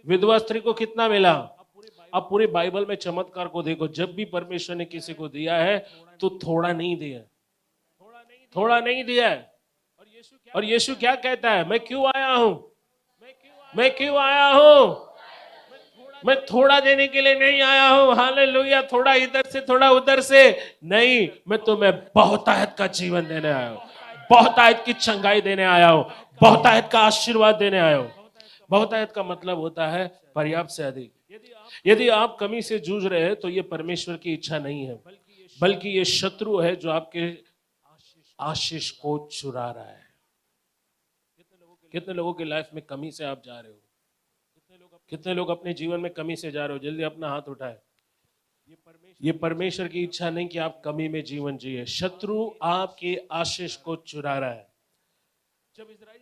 विधवा स्त्री को कितना मिला? अब पूरे बाइबल में चमत्कार को देखो, जब भी परमेश्वर ने किसी को दिया है तो थोड़ा नहीं दिया, थोड़ा नहीं दिया है। और यीशु क्या कहता है? मैं क्यों आया हूं? मैं क्यों आया हूं? मैं थोड़ा देने के लिए नहीं आया हूं। हालेलुया। थोड़ा इधर से थोड़ा उधर से नहीं, मैं तुम्हें बहुतायत का जीवन देने आया हूं, बहुतायत की चंगाई देने आया हूं, बहुतायत का आशीर्वाद देने आया हूं। बहुतायत का मतलब होता है पर्याप्त से अधिक। यदि आप कमी से जूझ रहे हैं तो ये परमेश्वर की इच्छा नहीं है, बल्कि ये शत्रु है जो आपके आशीष को चुरा रहा है। कितने लोगों की लाइफ में कमी से आप जा रहे हो? कितने लोग अपने जीवन में कमी से जा रहे हो? जल्दी अपना हाथ उठाए। ये परमेश्वर की इच्छा नहीं कि आप कमी में जीवन जिए। शत्रु आपके आशीष को चुरा रहा है।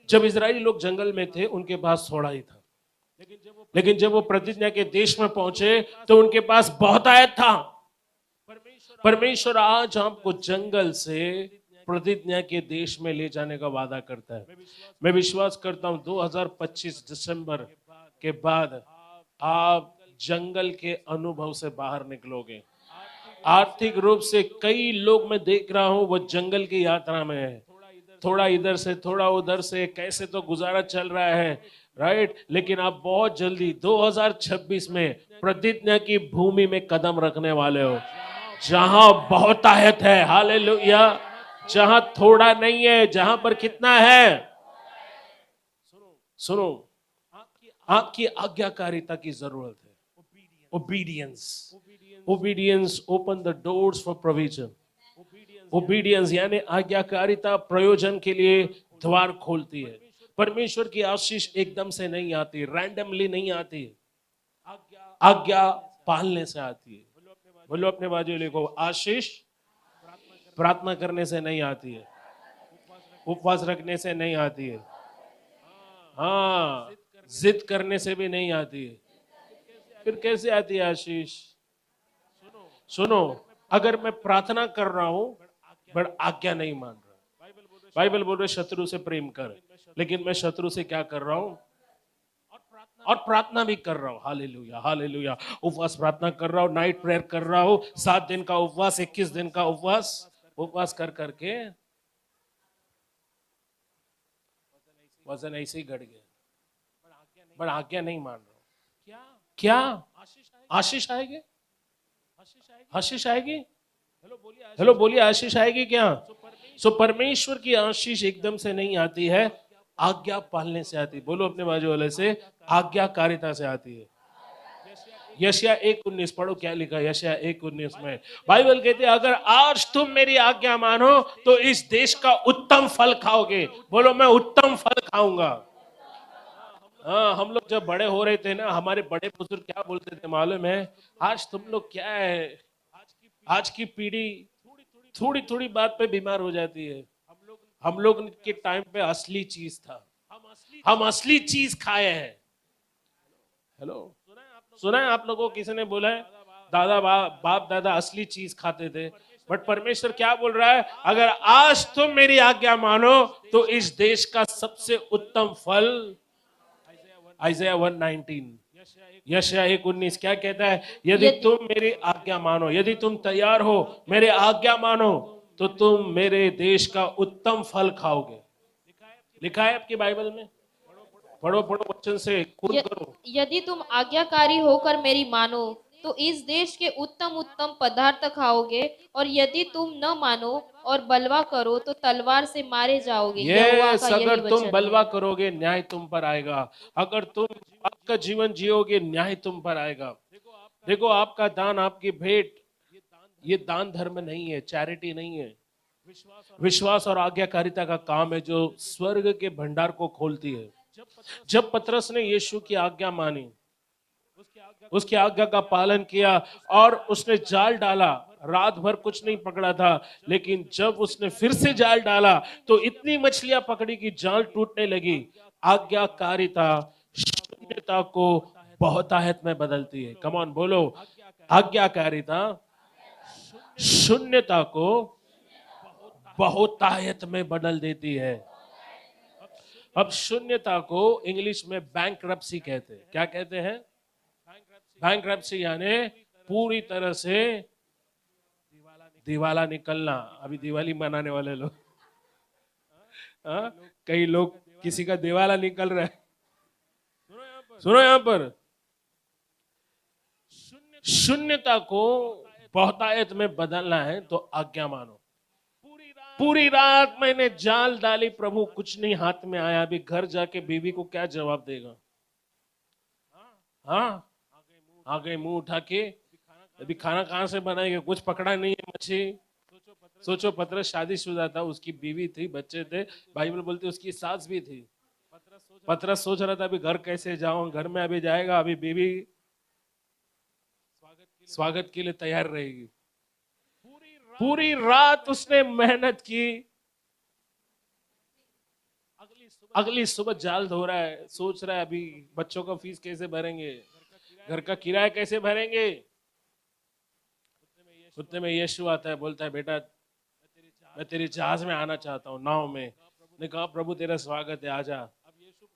जब इजरायली लोग जंगल में थे उनके पास थोड़ा ही था, लेकिन जब वो प्रतिज्ञा के देश में पहुंचे तो उनके पास बहुतायत था। परमेश्वर आज आपको जंगल से प्रतिज्ञा के देश में ले जाने का वादा करता है। मैं विश्वास करता हूं 2025 दिसंबर के बाद आप जंगल के अनुभव से बाहर निकलोगे। आर्थिक रूप से कई लोग मैं देख रहा हूं वो जंगल की यात्रा में है, थोड़ा इधर से थोड़ा उधर से, कैसे तो गुजारा चल रहा है, राइट। लेकिन आप बहुत जल्दी 2026 में प्रतिज्ञा की भूमि में कदम रखने वाले हो, जहां बहुतायत है। हालेलुया। जहां थोड़ा नहीं है, जहां पर कितना है? सुनो, आपकी आज्ञाकारिता की जरूरत है। Obedience. Obedience open the doors for provision. Obedience यानी आज्ञाकारिता प्रयोजन के लिए द्वार खोलती है। परमेश्वर की आशीष एकदम से नहीं आती, रैंडमली नहीं आती, आज्ञा पालने से आती है। बोलो अपने बाजू लिखो, आशीष प्रार्थना करने से नहीं आती है, उपवास रखने से नहीं आती है, हाँ, जिद करने से भी नहीं आती है। फिर कैसे आती है आशीष? सुनो, अगर मैं प्रार्थना कर रहा हूं बट आज्ञा नहीं मान रहा, बाइबल बोल रहे शत्रु से प्रेम कर, लेकिन मैं शत्रु से क्या कर रहा हूं? और प्रार्थना भी कर रहा हूं। Hallelujah, hallelujah. उपवास प्रार्थना कर रहा हूं, नाइट प्रेयर कर रहा हूं, 7 दिन का उपवास, 21 दिन का उपवास कर करके वजन ऐसे ही घट गया, पर आज्ञा नहीं मान रहा हूं। क्या आशीष आएगी? आशीष आएगी? हेलो बोलिए, आशीष आएगी क्या? सो परमेश्वर की आशीष एकदम से नहीं आती है, आज्ञा पालने से आती है। बोलो अपने बाजू वाले से, आज्ञाकारिता से आती है। यशायाह 1:19 पढ़ो, क्या लिखा है यशायाह 1:19 में? बाइबल कहती है अगर आज तुम मेरी आज्ञा मानो तो इस देश का उत्तम फल खाओगे। बोलो मैं उत्तम फल खाऊंगा। हाँ, हम लोग जब बड़े हो रहे थे ना, हमारे बड़े बुजुर्ग क्या बोलते थे मालूम है? आज तुम लोग क्या है, आज की पीढ़ी थोड़ी थोड़ी बात पे बीमार हो जाती है। हम लोग के टाइम पे असली चीज था, हम असली चीज खाए हैं। हेलो, सुना है आप लोगों को किसी ने बोला है दादा बाप दादा असली चीज खाते थे, बट परमेश्वर क्या बोल रहा है, अगर आज तुम मेरी आज्ञा मानो तो इस देश का सबसे उत्तम फल, आइज़ाया 119, यशायाह 1:19 क्या कहता है, यदि तुम मेरी आज्ञा मानो, यदि तुम तैयार हो मेरे आज्ञा मानो तो तुम मेरे देश का उत्तम फल खाओगे। लिखा है आपकी बाइबल में, पढ़ो पढ़ो वचन से खुद करो। यदि तुम आज्ञाकारी होकर मेरी मानो तो इस देश के उत्तम उत्तम पदार्थ खाओगे, और यदि तुम न मानो और बलवा करो तो तलवार से मारे जाओगे। यहोवा का यही अगर तुम वचन बलवा है। करोगे न्याय तुम पर आएगा, अगर तुम आपका जीवन जियोगे न्याय तुम पर आएगा। देखो आपका दान, आपकी भेंट, ये दान धर्म नहीं है, चैरिटी नहीं है, विश्वास और आज्ञाकारिता का काम है जो स्वर्ग के भंडार को खोलती है। जब पतरस ने यीशु की आज्ञा मानी, उसकी आज्ञा का पालन किया और उसने जाल डाला, रात भर कुछ नहीं पकड़ा था, लेकिन जब उसने फिर से जाल डाला तो इतनी मछलियां पकड़ी कि जाल टूटने लगी। आज्ञाकारिता शून्यता को बहुतायत में बदलती है। कम ऑन बोलो, आज्ञाकारिता शून्यता को बहुतायत में बदल देती है। अब शून्यता को इंग्लिश में बैंक्रप्सी कहते हैं। क्या कहते हैं? बैंक्रप्सी यानी पूरी तरह से दिवाला निकलना। अभी दिवाली मनाने वाले लोग, कई लोग किसी का दिवाला निकल रहा है। सुनो यहां पर, शून्यता को बहुतायत में बदलना है तो आज्ञा मानो। पूरी रात मैंने जाल डाली, प्रभु कुछ नहीं हाथ में आया। अभी घर जाके बीवी को क्या जवाब देगा? हाँ, आ गए मुंह उठा के, अभी खाना कहां से बनाएंगे, कुछ पकड़ा नहीं है मच्छी। सोचो पतरस शादीशुदा था, उसकी बीवी थी, बच्चे थे, बाइबल बोलती उसकी सास भी थी। पतरस सोच रहा था अभी घर कैसे जाऊं, घर में अभी जाएगा, अभी बीवी स्वागत के लिए तैयार रहेगी। पूरी रात उसने मेहनत की, अगली सुबह जाल धो रहा है, सोच रहा है अभी बच्चों का फीस कैसे भरेंगे, घर का किराया कैसे भरेंगे। उतने में यीशु आता है, बोलता है बेटा मैं तेरी जहाज में आना चाहता हूँ, नाव में। ने कहा प्रभु तेरा स्वागत है, आजा।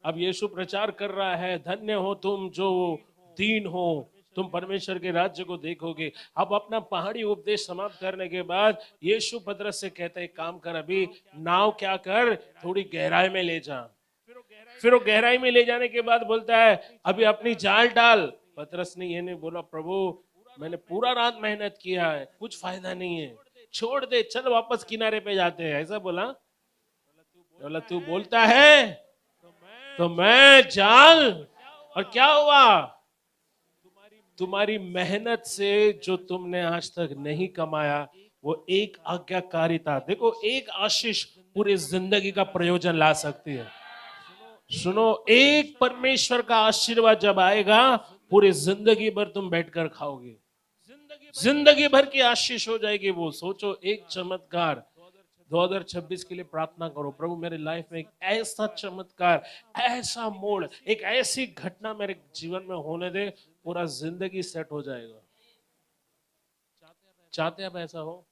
अब यीशु प्रचार कर रहा है, धन्य हो तुम जो दीन हो, तुम परमेश्वर के राज्य को देखोगे। अब अपना पहाड़ी उपदेश समाप्त करने के बाद यीशु पतरस से कहता है काम कर, अभी नाव क्या कर, थोड़ी गहराई में ले जा। फिर वो गहराई में ले जाने के बाद बोलता है अभी अपनी जाल डाल। पतरस ने ये नहीं बोला प्रभु मैंने पूरा रात मेहनत किया है, कुछ फायदा नहीं है, छोड़ दे, चल वापस किनारे पे जाते हैं, ऐसा बोला। बोला तू बोलता है तो मैं जाल। और क्या हुआ? तुम्हारी मेहनत से जो तुमने आज तक नहीं कमाया, वो एक आज्ञाकारिता, देखो एक आशीष पूरी जिंदगी का प्रयोजन ला सकती है। सुनो, एक परमेश्वर का आशीर्वाद जब आएगा, पूरी जिंदगी भर तुम बैठकर खाओगे, जिंदगी भर की आशीष हो जाएगी वो। सोचो एक चमत्कार 2026 के लिए प्रार्थना करो, प्रभु मेरे लाइफ में एक ऐसा चमत्कार, ऐसा मोड़, एक ऐसी घटना मेरे जीवन में होने दे, पूरा जिंदगी सेट हो जाएगा। चाहते आप ऐसा हो?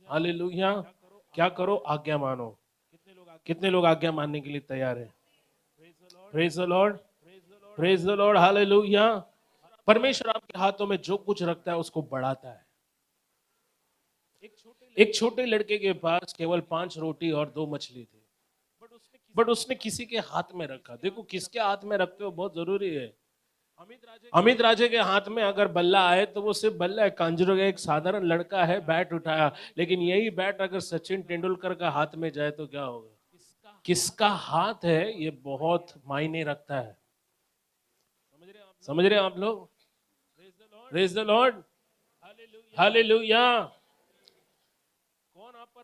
हालेलुया। क्या करो? आज्ञा मानो। कितने लोग आज्ञा मानने के लिए तैयार हैं? Praise the Lord, praise the lord, hallelujah. परमेश्वर आपके हाथों में जो कुछ रखता है उसको बढ़ाता है। एक छोटे लड़के के पास केवल 5 रोटी और 2 मछली थी, बट उसने किसी के हाथ में रखा। देखो किसके हाथ में रखते हो बहुत जरूरी है। अमित राजे के हाथ में अगर बल्ला आए तो वो सिर्फ बल्ला है, कांजरो का एक साधारण लड़का है, बैट उठाया, लेकिन यही बैट अगर सचिन तेंदुलकर का हाथ में जाए तो क्या होगा? किसका हाथ है ये बहुत मायने रखता है। समझ रहे हैं आप लोग? Praise the lord, hallelujah.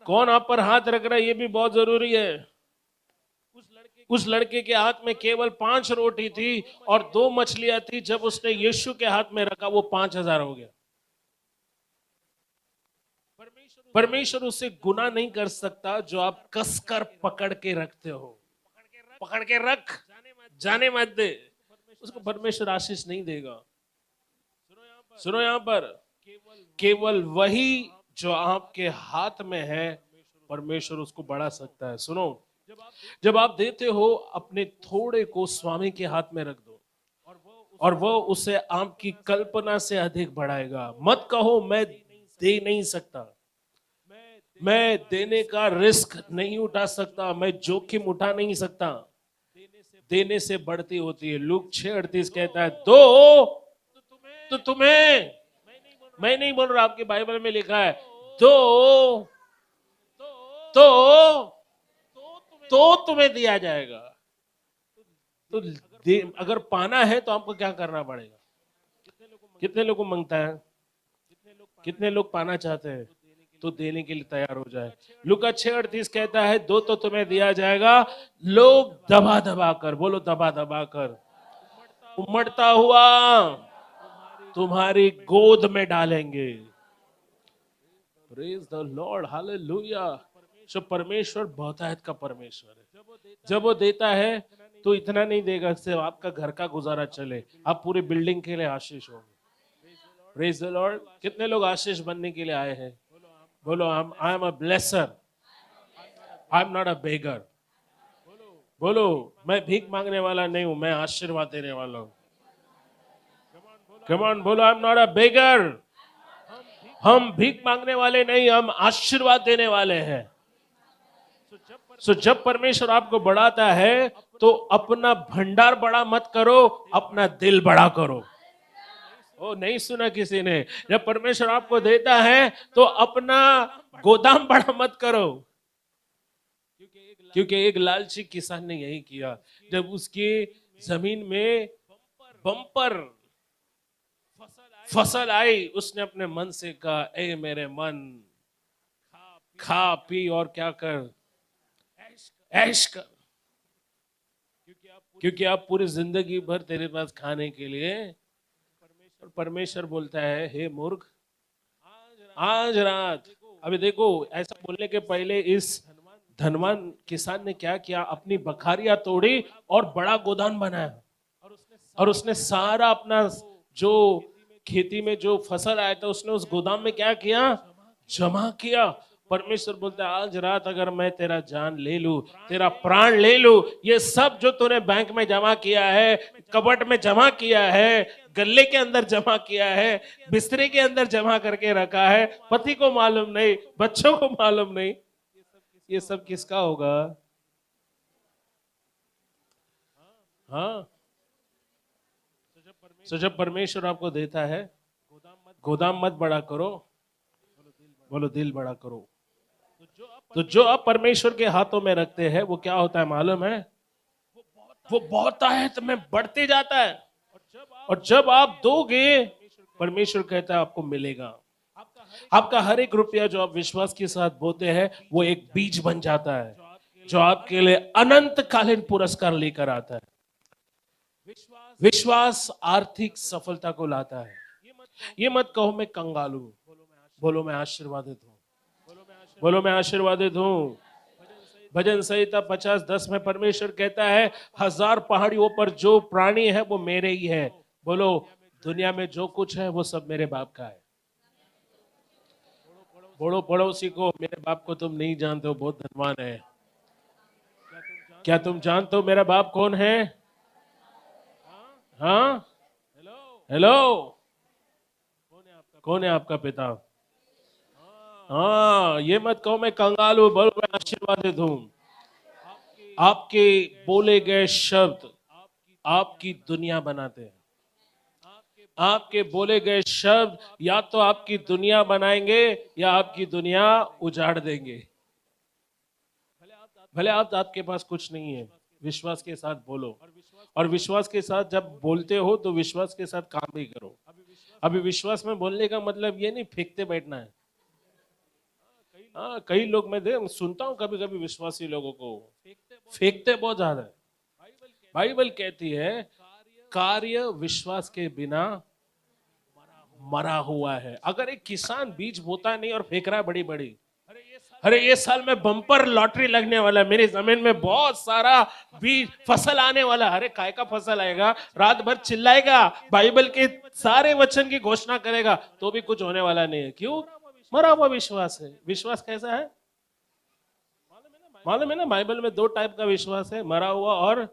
कौन आप पर हाथ रख रहा है ये भी बहुत जरूरी है। उस लड़के के हाथ में केवल 5 रोटी थी और 2 मछलियां थी। जब उसने यीशु के हाथ में रखा वो 5000 हो गया। परमेश्वर उससे गुनाह नहीं कर सकता जो आप कसकर पकड़ के रखते हो। पकड़ के रख, जाने मत दे। उसको परमेश्वर आशीष नहीं देगा। सुनो यहां पर, केवल वही जो आपके हाथ में है परमेश्वर उसको बढ़ा सकता है। सुनो, जब आप देते हो अपने थोड़े को स्वामी के हाथ में रख दो और वो उसे आपकी कल्पना से अधिक बढ़ाएगा। मत कहो मैं दे नहीं सकता, मैं देने का रिस्क नहीं उठा सकता, मैं जोखिम उठा नहीं सकता। देने से बढ़ती होती है। लूक 6:38 कहता है दो तो तुम्हें, मैं नहीं बोल रहा, आपकी बाइबल में लिखा है दो तो तुम्हें दिया जाएगा। तो अगर पाना है तो आपको क्या करना पड़ेगा? कितने लोगों को मांगता है? कितने लोग पाना चाहते हैं? तो देने के लिए तैयार हो जाए। लूका 6:38 कहता है दो तो तुम्हें दिया जाएगा, लोग दबा दबा कर, बोलो दबा दबा कर, उमड़ता हुआ तुम्हारी गोद में डालेंगे। Praise the lord, hallelujah. So परमेश्वर बहुतायत का परमेश्वर है। जब वो देता है तो इतना नहीं देगा सिर्फ आपका घर का गुजारा चले, आप पूरी बिल्डिंग के लिए आशीष होंगे। Praise the lord. कितने लोग आशीष बनने के लिए आए हैं? बोलो I am a blesser, I am not a beggar. बोलो मैं भीख मांगने वाला नहीं हूं, मैं आशीर्वाद देने वाला हूं। कम ऑन, बोलो आई एम नॉट अ बेगर। हम भीख मांगने वाले नहीं, हम आशीर्वाद देने वाले हैं। सो जब परमेश्वर आपको बढ़ाता है तो अपना भंडार बड़ा मत करो, अपना दिल बड़ा करो। ओ नहीं सुना किसी ने? जब परमेश्वर आपको देता है तो अपना गोदाम बड़ा मत करो, क्योंकि एक लालची किसान ने यही किया। जब उसकी जमीन में बम्पर फसल आई, उसने अपने मन से कहा ए मेरे मन, खा पी और क्या कर, ऐश कर, क्योंकि आप पूरी जिंदगी भर तेरे पास खाने के लिए। और परमेश्वर बोलता है हे मूर्ख, आज रात, अभी देखो ऐसा बोलने के पहले इस धनवान किसान ने क्या किया? अपनी बखारियां तोड़ी और बड़ा गोदाम बनाया, और उसने सारा अपना जो खेती में जो फसल आया था उसने उस गोदाम में क्या किया? जमा किया। परमेश्वर बोलता है आज रात अगर मैं तेरा जान ले लूं, तेरा प्राण ले लूं, ये सब जो तूने बैंक में जमा किया है, कबट में जमा किया है, गल्ले के अंदर जमा किया है, बिस्तरे के अंदर जमा करके रखा है, पति को मालूम नहीं, बच्चों को मालूम नहीं, ये सब किसका होगा? हाँ। तो जब परमेश्वर आपको देता है, गोदाम मत बड़ा करो, बोलो दिल बड़ा करो। तो जो आप परमेश्वर के हाथों में रखते हैं वो क्या होता है मालूम है? वो बहुतायत में बढ़ते जाता है। और जब आप दोगे, परमेश्वर कहता है आपको मिलेगा। आपका हर एक रुपया जो आप विश्वास के साथ बोते हैं वो एक बीज बन जाता है, जो आपके लिए अनंत कालीन पुरस्कार लेकर आता है। विश्वास आर्थिक सफलता को लाता है। ये मत कहो मैं कंगाल हूं, बोलो मैं आशीर्वादित हूं, बोलो मैं आशीर्वादित हूं। भजन संहिता 50:10 में परमेश्वर कहता है 1000 पहाड़ियों पर जो प्राणी है वो मेरे ही है। बोलो दुनिया में जो कुछ है वो सब मेरे बाप का है। बोलो पड़ोसी को मेरे बाप को तुम नहीं जानते हो, बहुत धनवान है। क्या तुम जानते हो मेरा बाप कौन है? हाँ, हेलो, कौन है आपका पिता? हाँ, ये मत कहो मैं कंगाल हूं, बोलो मैं आशीर्वादित हूं। आपके बोले गए शब्द आपकी दुनिया बनाते हैं। आपके बोले गए शब्द या तो आपकी दुनिया बनाएंगे या आपकी दुनिया उजाड़ देंगे। भले आपके पास कुछ नहीं है, विश्वास के साथ बोलो, और विश्वास के साथ जब बोलते हो तो विश्वास के साथ काम भी करो। अभी विश्वास में बोलने का मतलब ये नहीं फेंकते बैठना है। हाँ, कई लोग मैं सुनता हूँ कभी कभी विश्वासी लोगों को फेंकते बहुत ज्यादा है। बाइबल कहती है कार्य विश्वास के बिना मरा हुआ है। अगर एक किसान बीज बोता नहीं और फेंक रहा है बड़ी बड़ी, अरे ये साल में बम्पर लॉटरी लगने वाला है, मेरी जमीन में बहुत सारा बीज फसल आने वाला। अरे काय का फसल आएगा, रात भर चिल्लाएगा, बाइबल के सारे वचन की घोषणा करेगा, तो भी कुछ होने वाला नहीं है। क्यों? मरा हुआ विश्वास है। विश्वास कैसा है मालूम है ना? बाइबल में 2 टाइप का विश्वास है, मरा हुआ और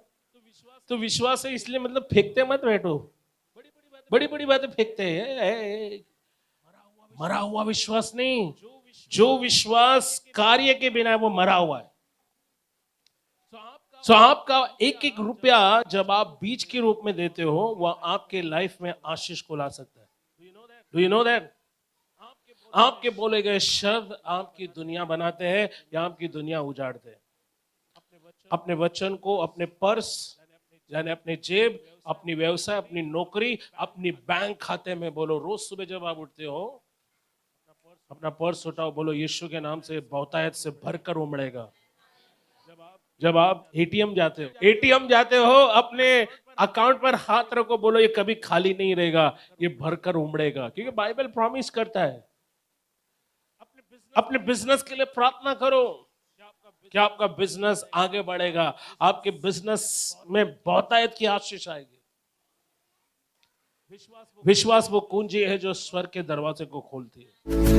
तो विश्वास है, इसलिए मतलब फेंकते मत बैठो, बड़ी बड़ी बातें फेंकते हैं। मरा हुआ विश्वास नहीं, जो विश्वास कार्य के बिना वो मरा हुआ है। सो आपका एक एक रुपया जब आप बीज के रूप में देते हो, वह आपके लाइफ में आशीष को ला सकता है। Do you know that? आपके बोले गए शब्द आपकी दुनिया बनाते हैं या आपकी दुनिया उजाड़ते हैं। अपने वचन को अपने पर्स यानी अपने जेब, अपनी व्यवसाय, अपनी नौकरी, अपनी बैंक खाते में बोलो। रोज सुबह जब आप उठते हो अपना पर्स उठाओ, बोलो यीशु के नाम से बहुतायत से भरकर उमड़ेगा। जब आप एटीएम जाते हो अपने अकाउंट पर हाथ रखो, बोलो ये कभी खाली नहीं रहेगा, ये भरकर उमड़ेगा, क्योंकि बाइबल प्रॉमिस करता है। अपने बिजनेस के लिए प्रार्थना करो कि आपका बिजनेस आगे बढ़ेगा, आपके बिजनेस में बहुतायत की आशीष आएगी। विश्वास वो कुंजी है जो स्वर्ग के दरवाजे को खोलती है।